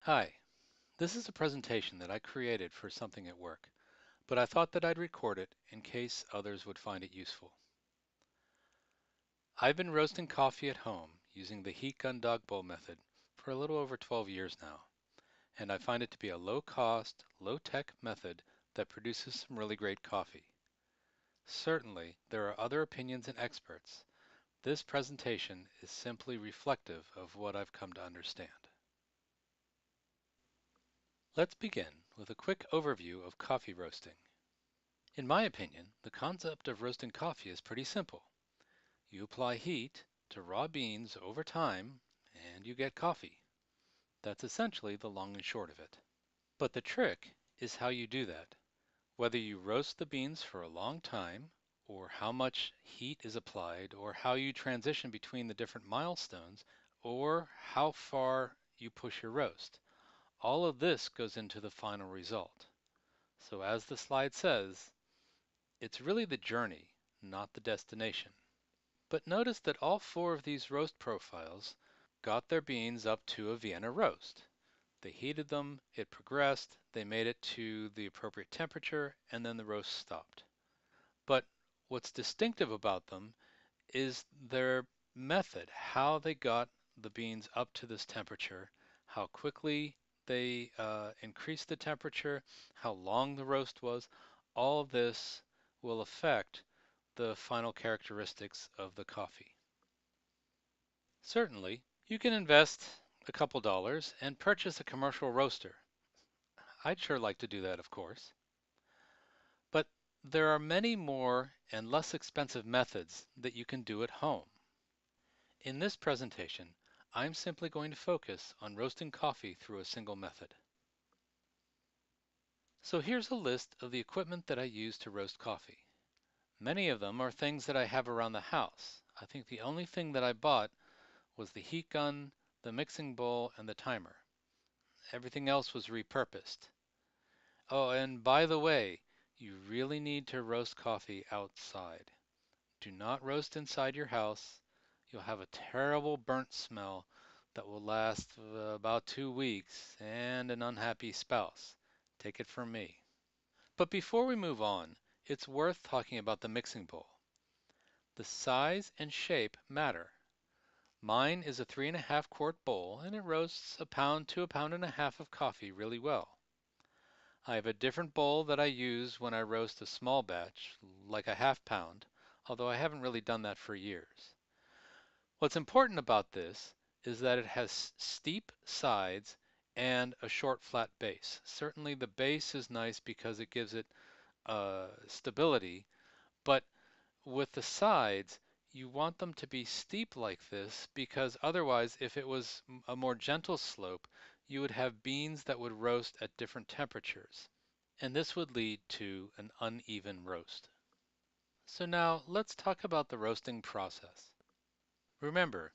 Hi, this is a presentation that I created for something at work, but I thought that I'd record it in case others would find it useful. I've been roasting coffee at home using the heat gun dog bowl method for a little over 12 years now, and I find it to be a low cost, low tech method that produces some really great coffee. Certainly, there are other opinions and experts. This presentation is simply reflective of what I've come to understand. Let's begin with a quick overview of coffee roasting. In my opinion, the concept of roasting coffee is pretty simple. You apply heat to raw beans over time and you get coffee. That's essentially the long and short of it. But the trick is how you do that. Whether you roast the beans for a long time, or how much heat is applied, or how you transition between the different milestones, or how far you push your roast. All of this goes into the final result. So as the slide says, it's really the journey, not the destination. But notice that all four of these roast profiles got their beans up to a Vienna roast. They heated them, it progressed, they made it to the appropriate temperature, and then the roast stopped. But what's distinctive about them is their method, how they got the beans up to this temperature, how quickly they increased the temperature, how long the roast was. All of this will affect the final characteristics of the coffee. Certainly, you can invest a couple dollars and purchase a commercial roaster. I'd sure like to do that, of course. But there are many more and less expensive methods that you can do at home. In this presentation, I'm simply going to focus on roasting coffee through a single method. So here's a list of the equipment that I use to roast coffee. Many of them are things that I have around the house. I think the only thing that I bought was the heat gun, the mixing bowl, and the timer. Everything else was repurposed. Oh, and by the way, you really need to roast coffee outside. Do not roast inside your house. You'll have a terrible burnt smell that will last about 2 weeks and an unhappy spouse. Take it from me. But before we move on, it's worth talking about the mixing bowl. The size and shape matter. Mine is a 3.5 quart bowl and it roasts a pound to a pound and a half of coffee really well. I have a different bowl that I use when I roast a small batch, like a half pound, although I haven't really done that for years. What's important about this is that it has steep sides and a short flat base. Certainly the base is nice because it gives it stability, but with the sides, you want them to be steep like this because otherwise, if it was a more gentle slope, you would have beans that would roast at different temperatures, and this would lead to an uneven roast. So now let's talk about the roasting process. Remember,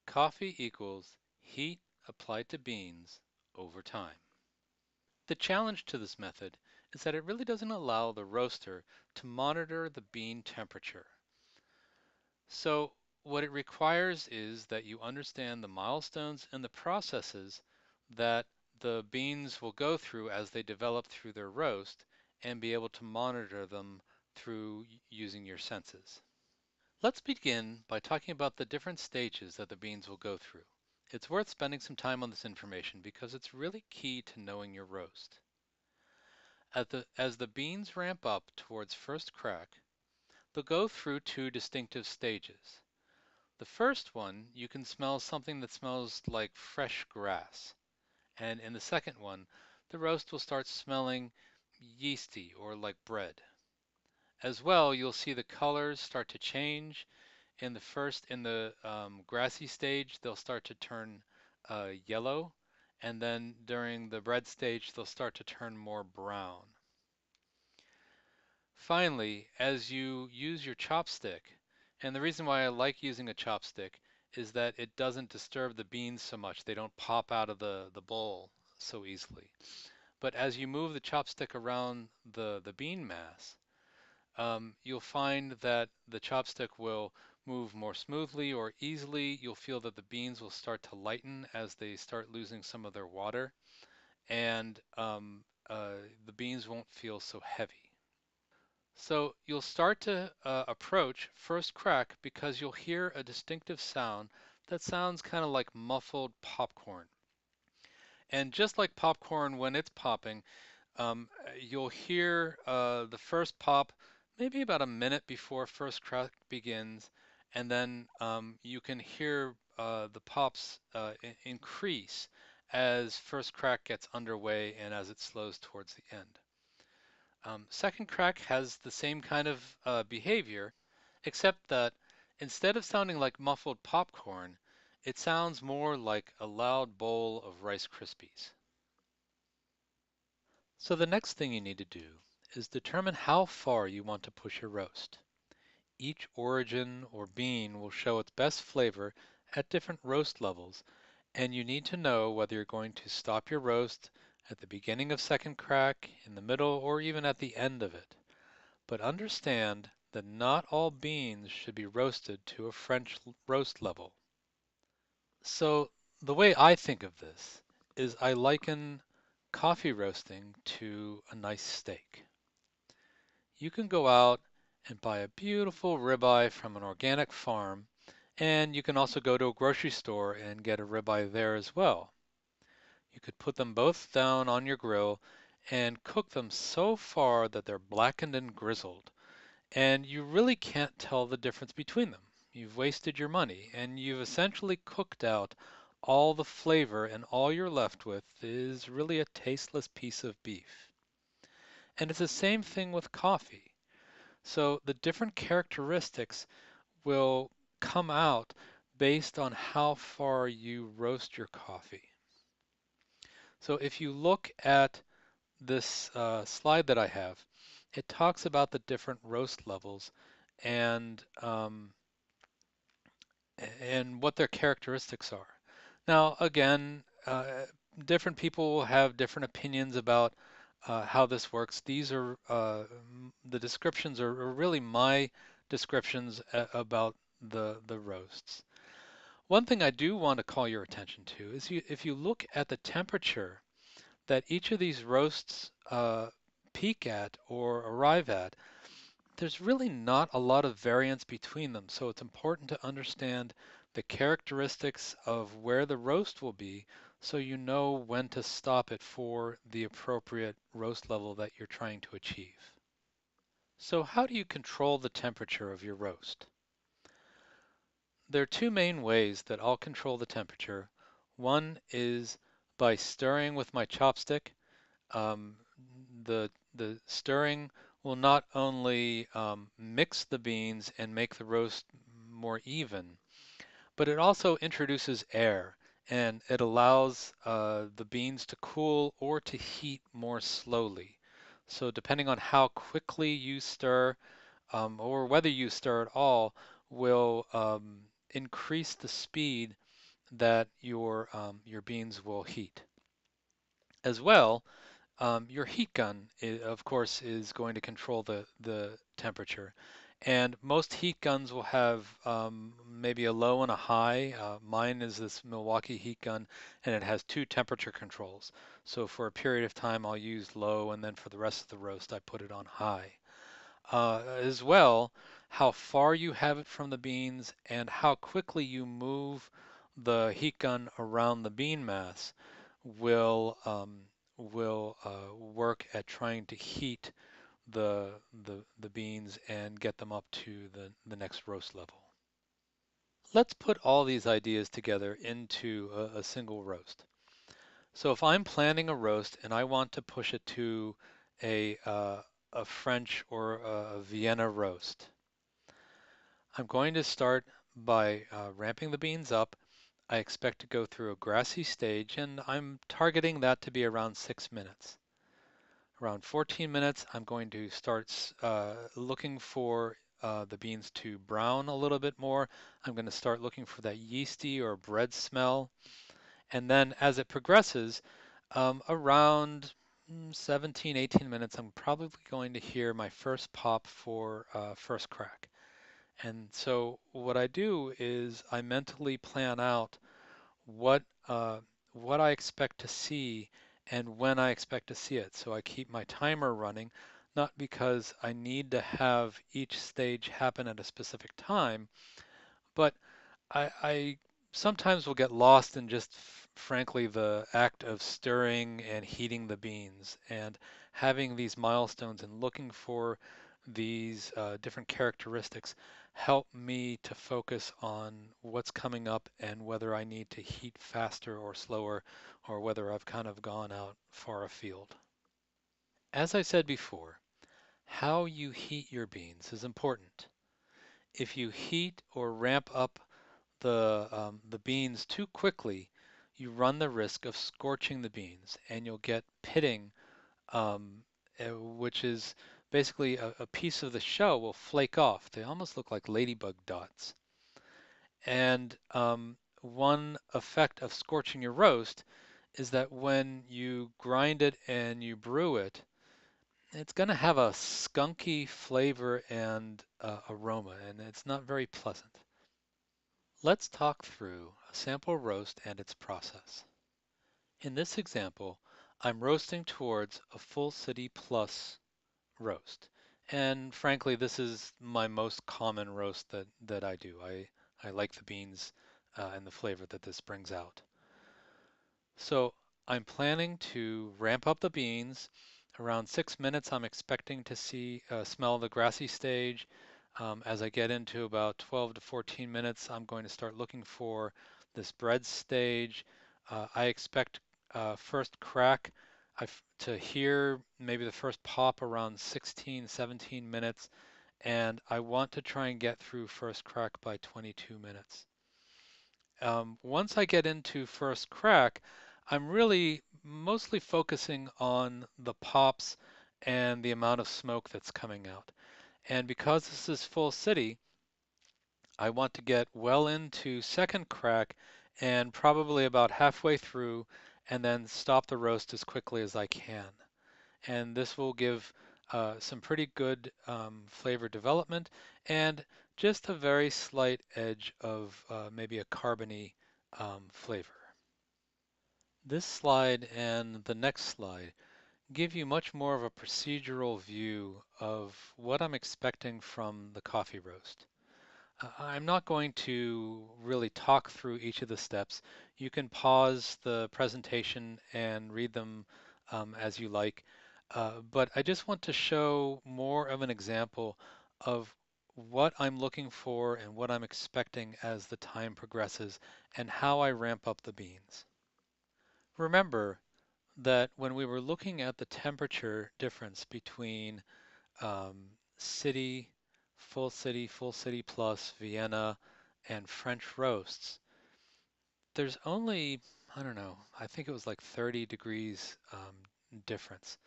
coffee equals heat applied to beans over time. The challenge to this method is that it really doesn't allow the roaster to monitor the bean temperature. So what it requires is that you understand the milestones and the processes that the beans will go through as they develop through their roast and be able to monitor them through using your senses. Let's begin by talking about the different stages that the beans will go through. It's worth spending some time on this information because it's really key to knowing your roast. As the beans ramp up towards first crack, they'll go through two distinctive stages. The first one, you can smell something that smells like fresh grass. And in the second one, the roast will start smelling yeasty or like bread. As well, you'll see the colors start to change. In the grassy stage, they'll start to turn yellow. And then during the bread stage, they'll start to turn more brown. Finally, as you use your chopstick, and the reason why I like using a chopstick is that it doesn't disturb the beans so much. They don't pop out of the bowl so easily. But as you move the chopstick around the bean mass, you'll find that the chopstick will move more smoothly or easily. You'll feel that the beans will start to lighten as they start losing some of their water, and the beans won't feel so heavy. So you'll start to approach first crack because you'll hear a distinctive sound that sounds kind of like muffled popcorn. And just like popcorn when it's popping, you'll hear the first pop maybe about a minute before first crack begins, and then you can hear the pops increase as first crack gets underway and as it slows towards the end. Second crack has the same kind of behavior, except that instead of sounding like muffled popcorn, it sounds more like a loud bowl of Rice Krispies. So the next thing you need to do is determine how far you want to push your roast. Each origin or bean will show its best flavor at different roast levels, and you need to know whether you're going to stop your roast at the beginning of second crack, in the middle, or even at the end of it. But understand that not all beans should be roasted to a French roast level. So the way I think of this is I liken coffee roasting to a nice steak. You can go out and buy a beautiful ribeye from an organic farm, and you can also go to a grocery store and get a ribeye there as well. You could put them both down on your grill and cook them so far that they're blackened and grizzled, and you really can't tell the difference between them. You've wasted your money, and you've essentially cooked out all the flavor, and all you're left with is really a tasteless piece of beef. And it's the same thing with coffee. So the different characteristics will come out based on how far you roast your coffee. So if you look at this slide that I have, it talks about the different roast levels and and what their characteristics are. Now, again, different people will have different opinions about how this works. These are the descriptions are really my descriptions about the roasts. One thing I do want to call your attention to is if you look at the temperature that each of these roasts peak at or arrive at, there's really not a lot of variance between them. So it's important to understand the characteristics of where the roast will be so you know when to stop it for the appropriate roast level that you're trying to achieve. So how do you control the temperature of your roast? There are two main ways that I'll control the temperature. One is by stirring with my chopstick. Um, the stirring will not only mix the beans and make the roast more even, but it also introduces air and it allows the beans to cool or to heat more slowly. So depending on how quickly you stir or whether you stir at all will increase the speed that your beans will heat. As well, your heat gun, of course, is going to control the temperature. And most heat guns will have maybe a low and a high. Mine is this Milwaukee heat gun, and it has two temperature controls. So for a period of time, I'll use low, and then for the rest of the roast, I put it on high. As well, how far you have it from the beans and how quickly you move the heat gun around the bean mass will work at trying to heat the beans and get them up to the next roast level. Let's put all these ideas together into a single roast. So if I'm planning a roast and I want to push it to a a French or a Vienna roast, I'm going to start by ramping the beans up. I expect to go through a grassy stage, and I'm targeting that to be around 6 minutes. Around 14 minutes, I'm going to start looking for the beans to brown a little bit more. I'm going to start looking for that yeasty or bread smell. And then as it progresses, around 17, 18 minutes, I'm probably going to hear my first pop for first crack. And so what I do is I mentally plan out what uh, what I expect to see and when I expect to see it. So I keep my timer running, not because I need to have each stage happen at a specific time, but I sometimes will get lost in just frankly the act of stirring and heating the beans and having these milestones and looking for these different characteristics help me to focus on what's coming up and whether I need to heat faster or slower or whether I've kind of gone out far afield. As I said before, how you heat your beans is important. If you heat or ramp up the beans too quickly, you run the risk of scorching the beans, and you'll get pitting, um, which is basically a piece of the shell will flake off. They almost look like ladybug dots. And one effect of scorching your roast is that when you grind it and you brew it, it's going to have a skunky flavor and aroma, and it's not very pleasant. Let's talk through a sample roast and its process. In this example, I'm roasting towards a full city plus roast. And frankly, this is my most common roast that I do. I like the beans and the flavor that this brings out. So I'm planning to ramp up the beans. Around 6 minutes, I'm expecting to smell the grassy stage. As I get into about 12 to 14 minutes, I'm going to start looking for this bread stage. I expect first crack to hear maybe the first pop around 16, 17 minutes, and I want to try and get through first crack by 22 minutes. Once I get into first crack, I'm really mostly focusing on the pops and the amount of smoke that's coming out. And because this is full city, I want to get well into second crack and probably about halfway through and then stop the roast as quickly as I can. And this will give some pretty good flavor development and just a very slight edge of maybe a carbony flavor. This slide and the next slide give you much more of a procedural view of what I'm expecting from the coffee roast. I'm not going to really talk through each of the steps. You can pause the presentation and read them as you like. But I just want to show more of an example of what I'm looking for and what I'm expecting as the time progresses and how I ramp up the beans. Remember that when we were looking at the temperature difference between um, city, full city plus, Vienna, and French roasts, there's only, I don't know, I think it was like 30 degrees difference.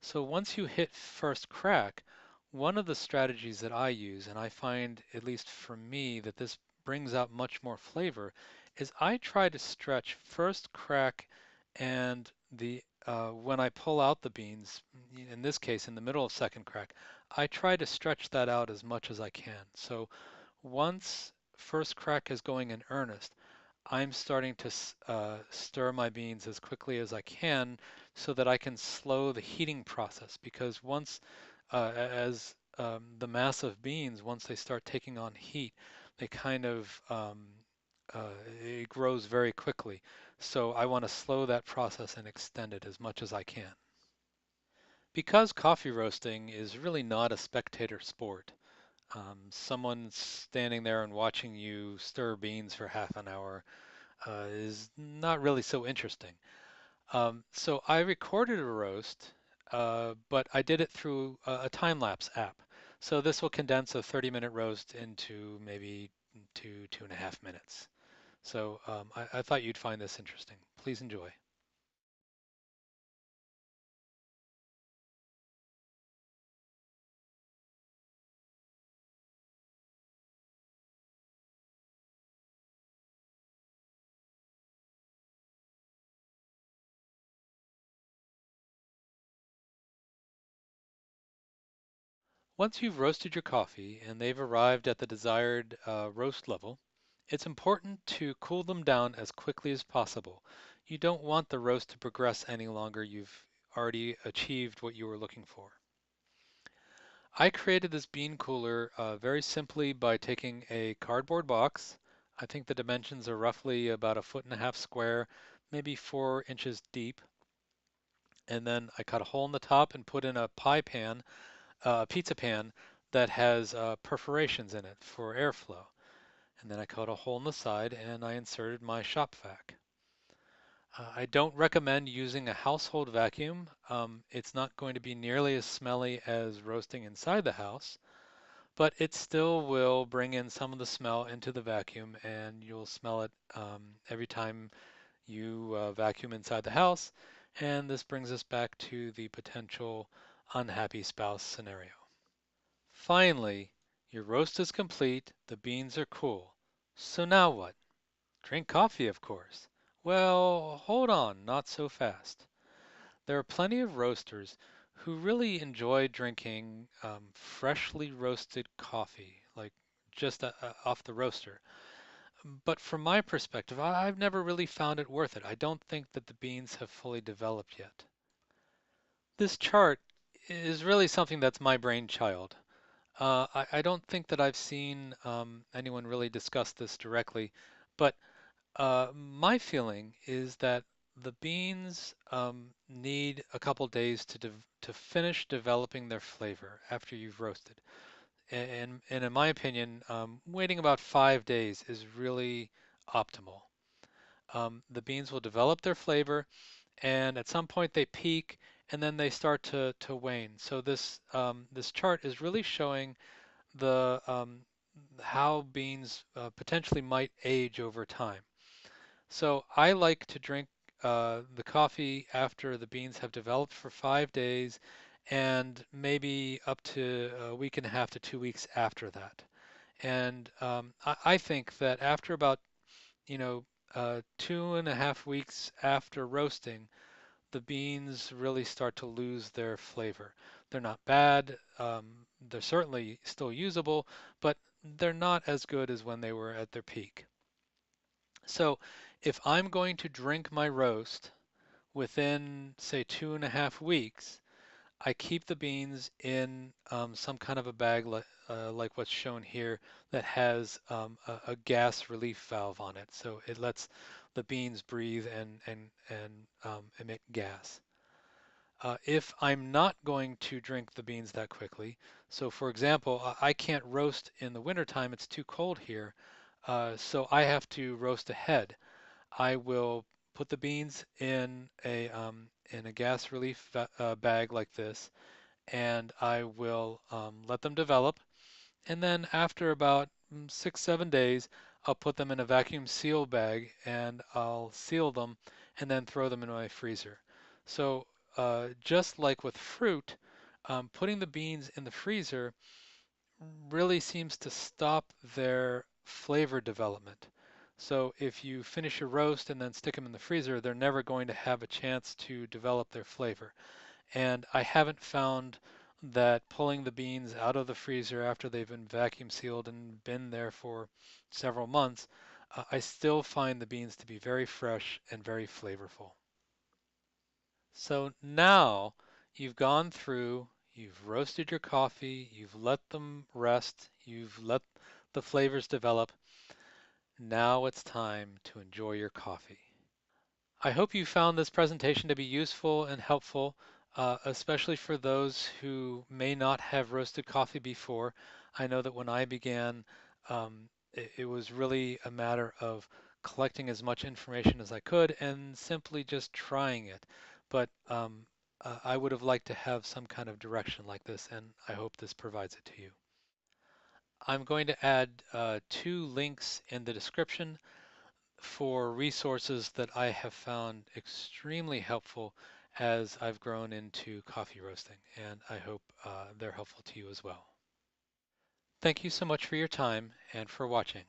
So once you hit first crack, one of the strategies that I use, and I find, at least for me, that this brings out much more flavor, is I try to stretch first crack and the when I pull out the beans, in this case in the middle of second crack, I try to stretch that out as much as I can. So once first crack is going in earnest, I'm starting to stir my beans as quickly as I can so that I can slow the heating process because once, as the mass of beans, once they start taking on heat, they kind of, uh, it grows very quickly. So I want to slow that process and extend it as much as I can. Because coffee roasting is really not a spectator sport, someone standing there and watching you stir beans for half an hour is not really so interesting. So I recorded a roast, but I did it through a time-lapse app. So this will condense a 30-minute roast into maybe 2.5 minutes. So I thought you'd find this interesting. Please enjoy. Once you've roasted your coffee and they've arrived at the desired roast level, it's important to cool them down as quickly as possible. You don't want the roast to progress any longer. You've already achieved what you were looking for. I created this bean cooler very simply by taking a cardboard box. I think the dimensions are roughly about a foot and a half square, maybe 4 inches deep. And then I cut a hole in the top and put in a pie pan, a pizza pan that has perforations in it for airflow. And then I cut a hole in the side and I inserted my shop vac. I don't recommend using a household vacuum. It's not going to be nearly as smelly as roasting inside the house, but it still will bring in some of the smell into the vacuum and you'll smell it every time you vacuum inside the house. And this brings us back to the potential unhappy spouse scenario. Finally, your roast is complete, the beans are cool. So now what? Drink coffee, of course. Well, hold on, not so fast. There are plenty of roasters who really enjoy drinking freshly roasted coffee, like just off the roaster. But from my perspective, I've never really found it worth it. I don't think that the beans have fully developed yet. This chart is really something that's my brainchild. I don't think that I've seen anyone really discuss this directly, but my feeling is that the beans need a couple days to finish developing their flavor after you've roasted. And in my opinion, waiting about 5 days is really optimal. The beans will develop their flavor, and at some point they peak, and then they start to wane. So this chart is really showing the how beans potentially might age over time. So I like to drink the coffee after the beans have developed for 5 days and maybe up to a week and a half to 2 weeks after that. And I think that after about, 2.5 weeks after roasting, the beans really start to lose their flavor. They're not bad. They're certainly still usable, but they're not as good as when they were at their peak. So if I'm going to drink my roast within, say, 2.5 weeks, I keep the beans in some kind of a bag like what's shown here that has a gas relief valve on it. So it lets the beans breathe and emit gas. If I'm not going to drink the beans that quickly, so for example, I can't roast in the wintertime, it's too cold here, so I have to roast ahead. I will put the beans in a gas relief bag like this, and I will let them develop. And then after about 6, 7 days, I'll put them in a vacuum seal bag and I'll seal them and then throw them in my freezer. So just like with fruit, putting the beans in the freezer really seems to stop their flavor development. So if you finish your roast and then stick them in the freezer, they're never going to have a chance to develop their flavor. And I haven't found that pulling the beans out of the freezer after they've been vacuum sealed and been there for several months, I still find the beans to be very fresh and very flavorful. So now you've gone through, you've roasted your coffee, you've let them rest, you've let the flavors develop. Now it's time to enjoy your coffee. I hope you found this presentation to be useful and helpful, especially for those who may not have roasted coffee before. I know that when I began, it was really a matter of collecting as much information as I could and simply just trying it. But I would have liked to have some kind of direction like this, and I hope this provides it to you. I'm going to add 2 links in the description for resources that I have found extremely helpful as I've grown into coffee roasting, and I hope they're helpful to you as well. Thank you so much for your time and for watching.